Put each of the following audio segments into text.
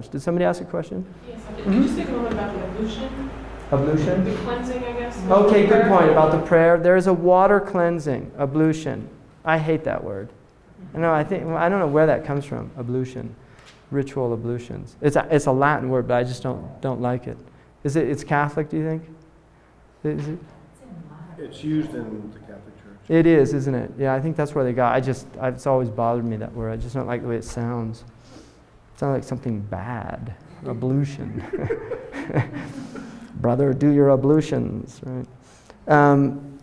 Did somebody ask a question? Yes, I did. Could you speak a little bit about the ablution? Ablution? The cleansing, I guess. Okay, good point about the prayer. There is a water cleansing, ablution. I hate that word. I don't know where that comes from, ablution, ritual ablutions. It's a Latin word, but I just don't like it. It's Catholic, do you think? Is it? It's used in the Catholic Church. It is, isn't it? Yeah, I think that's where they got. It's always bothered me, that word. I just don't like the way it sounds. It sounds like something bad. Ablution. Brother, do your ablutions, right?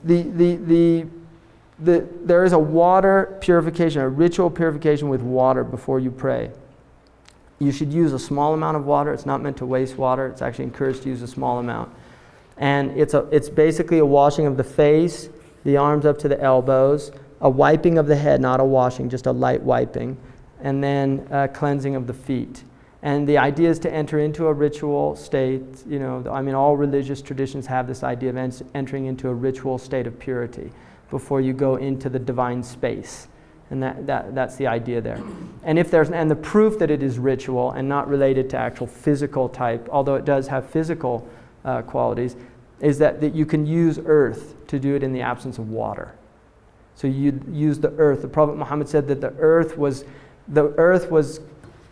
There is a water purification, a ritual purification with water before you pray. You should use a small amount of water. It's not meant to waste water. It's actually encouraged to use a small amount. And it's basically a washing of the face, the arms up to the elbows, a wiping of the head, not a washing, just a light wiping, and then cleansing of the feet. And the idea is to enter into a ritual state. All religious traditions have this idea of entering into a ritual state of purity before you go into the divine space. And that's the idea there. And the proof that it is ritual and not related to actual physical type, although it does have physical qualities, is that you can use earth to do it in the absence of water. So you use the earth. The Prophet Muhammad said that the earth was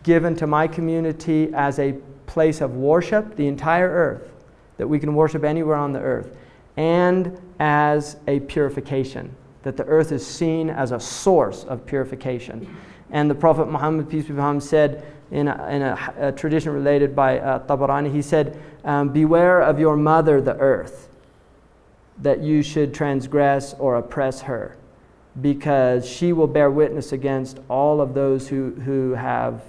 given to my community as a place of worship, the entire earth, that we can worship anywhere on the earth, and as a purification, that the earth is seen as a source of purification. And the Prophet Muhammad, peace be upon him, said in a tradition related by Tabarani, he said, beware of your mother, the earth, that you should transgress or oppress her, because she will bear witness against all of those who have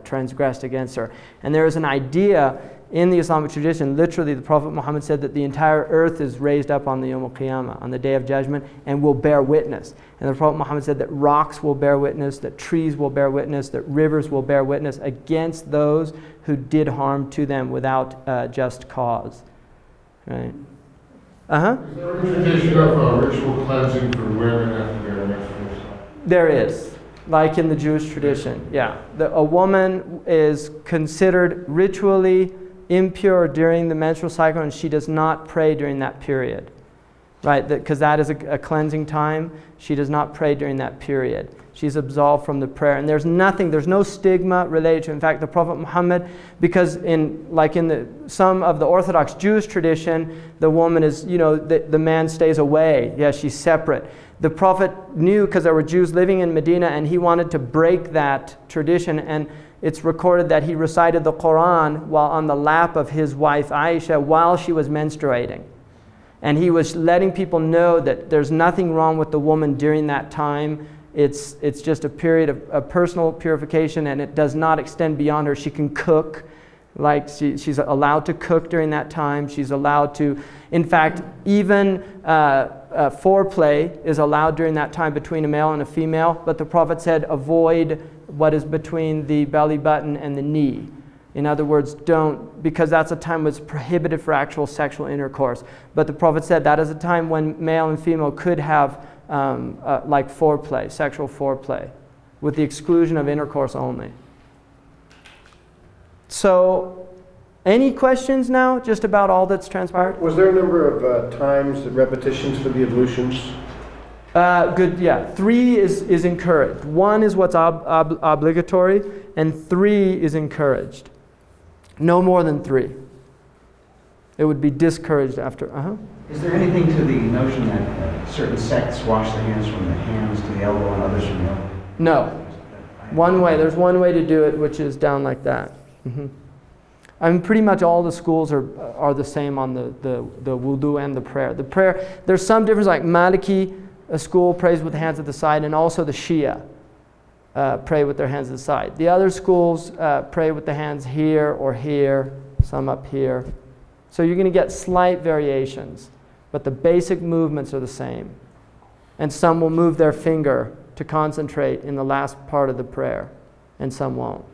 transgressed against her. And there is an idea in the Islamic tradition, literally the Prophet Muhammad said that the entire earth is raised up on the Yawm al-Qiyamah, on the Day of Judgment, and will bear witness. And the Prophet Muhammad said that rocks will bear witness, that trees will bear witness, that rivers will bear witness against those who did harm to them without just cause. Right? Is there a tradition of ritual cleansing for women after their menstrual cycle? There is. Like in the Jewish tradition, yeah. A woman is considered ritually impure during the menstrual cycle, and she does not pray during that period, right? Because that is a cleansing time. She does not pray during that period. She's absolved from the prayer. And there's no stigma related to it. In fact, the Prophet Muhammad, because in some of the Orthodox Jewish tradition, the woman is, the man stays away. Yeah, she's separate. The Prophet knew, because there were Jews living in Medina, and he wanted to break that tradition. And it's recorded that he recited the Quran while on the lap of his wife Aisha while she was menstruating. And he was letting people know that there's nothing wrong with the woman during that time. It's just a period of personal purification, and it does not extend beyond her. She can cook. She's allowed to cook during that time. She's allowed to, in fact, even foreplay is allowed during that time between a male and a female. But the Prophet said, avoid what is between the belly button and the knee. In other words, don't, because that's a time when it's prohibited for actual sexual intercourse. But the Prophet said that is a time when male and female could have foreplay, sexual foreplay, with the exclusion of intercourse only. So, any questions now, just about all that's transpired? Was there a number of times, repetitions for the ablutions? Good, yeah. 3 is encouraged. 1 is what's obligatory, and 3 is encouraged. No more than 3. It would be discouraged after. Is there anything to the notion that certain sects wash their hands from the hands to the elbow and others from the elbow? No. One way. There's one way to do it, which is down like that. Pretty much all the schools are the same on the wudu and the prayer. The prayer, there's some difference, like Maliki school prays with the hands at the side, and also the Shia pray with their hands at the side. The other schools pray with the hands here or here, some up here. So you're going to get slight variations, but the basic movements are the same. And some will move their finger to concentrate in the last part of the prayer, and some won't.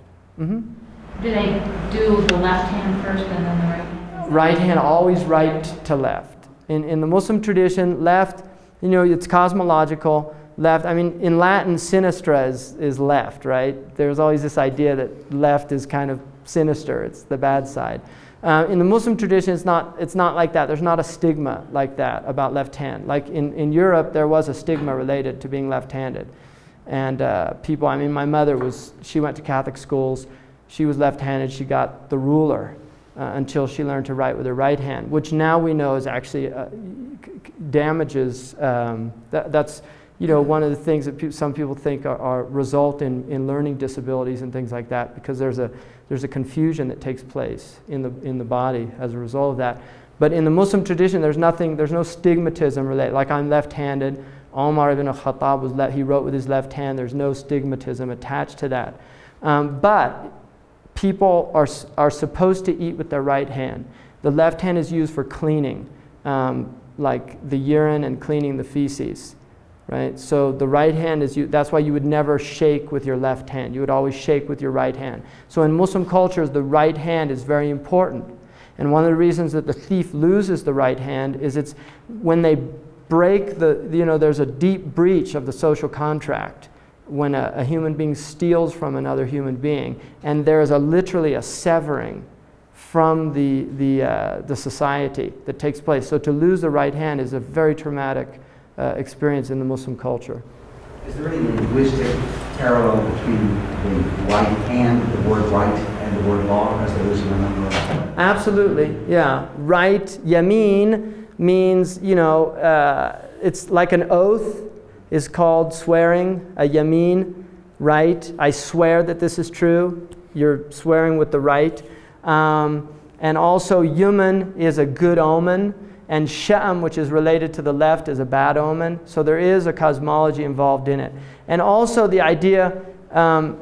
Do they do the left hand first and then the right hand? Right hand, always right to left. In the Muslim tradition, left, it's cosmological. Left, in Latin, sinistra is left, right? There's always this idea that left is kind of sinister. It's the bad side. In the Muslim tradition, it's not like that. There's not a stigma like that about left hand. Like in Europe, there was a stigma related to being left-handed. And people, I mean, my mother she went to Catholic schools. She was left-handed. She got the ruler until she learned to write with her right hand, which now we know is actually damages. That's one of the things that some people think are result in learning disabilities and things like that, because there's a confusion that takes place in the body as a result of that. But in the Muslim tradition, there's no stigmatism related. Like, I'm left-handed. Umar ibn al-Khattab he wrote with his left hand. There's no stigmatism attached to that. But people are supposed to eat with their right hand. The left hand is used for cleaning, like the urine and cleaning the feces. Right? So the right hand that's why you would never shake with your left hand. You would always shake with your right hand. So in Muslim cultures, the right hand is very important. And one of the reasons that the thief loses the right hand is it's when they break there's a deep breach of the social contract when a human being steals from another human being, and there is literally a severing from the society that takes place. So to lose the right hand is a very traumatic experience in the Muslim culture. Is there any linguistic parallel between the right hand, the word right, and the word law, as there is in a number of... Absolutely, yeah. Right, yameen, means, it's like an oath is called swearing, a yameen, right? I swear that this is true. You're swearing with the right. And also yuman is a good omen, and sha'am, which is related to the left, is a bad omen. So there is a cosmology involved in it. And also the idea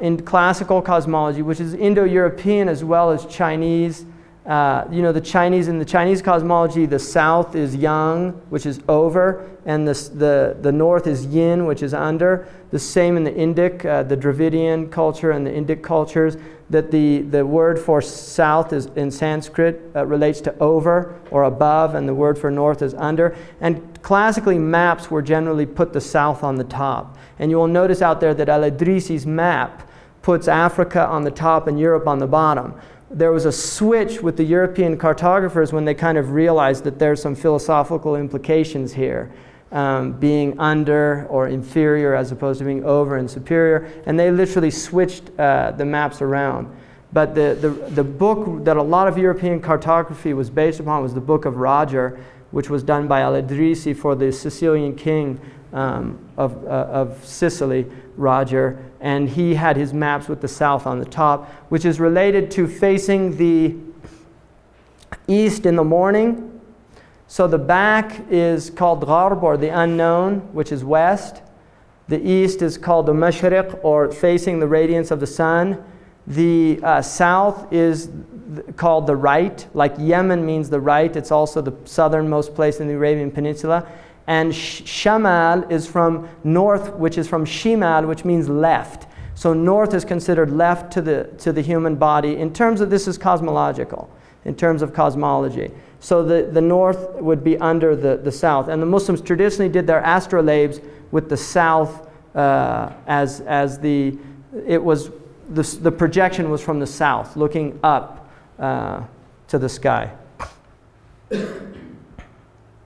in classical cosmology, which is Indo-European as well as Chinese. In the Chinese cosmology, the south is yang, which is over, and the north is yin, which is under. The same in the Indic, the Dravidian culture and the Indic cultures, that the word for south is in Sanskrit relates to over or above, and the word for north is under. And classically, maps were generally put the south on the top. And you will notice out there that Al-Idrisi's map puts Africa on the top and Europe on the bottom. There was a switch with the European cartographers when they kind of realized that there's some philosophical implications here, being under or inferior as opposed to being over and superior, and they literally switched the maps around. But the book that a lot of European cartography was based upon was the Book of Roger, which was done by Al-Idrisi for the Sicilian king of Sicily, Roger, and he had his maps with the south on the top, which is related to facing the east in the morning. So the back is called Gharb, or the unknown, which is west. The east is called the Mashriq, or facing the radiance of the sun. The south is called the right, like Yemen means the right. It's also the southernmost place in the Arabian Peninsula. And Shamal is from north, which is from Shimal, which means left. So north is considered left to the human body. In terms of, this is cosmological, in terms of cosmology. So the north would be under the south. And the Muslims traditionally did their astrolabes with the south the projection was from the south, looking up to the sky.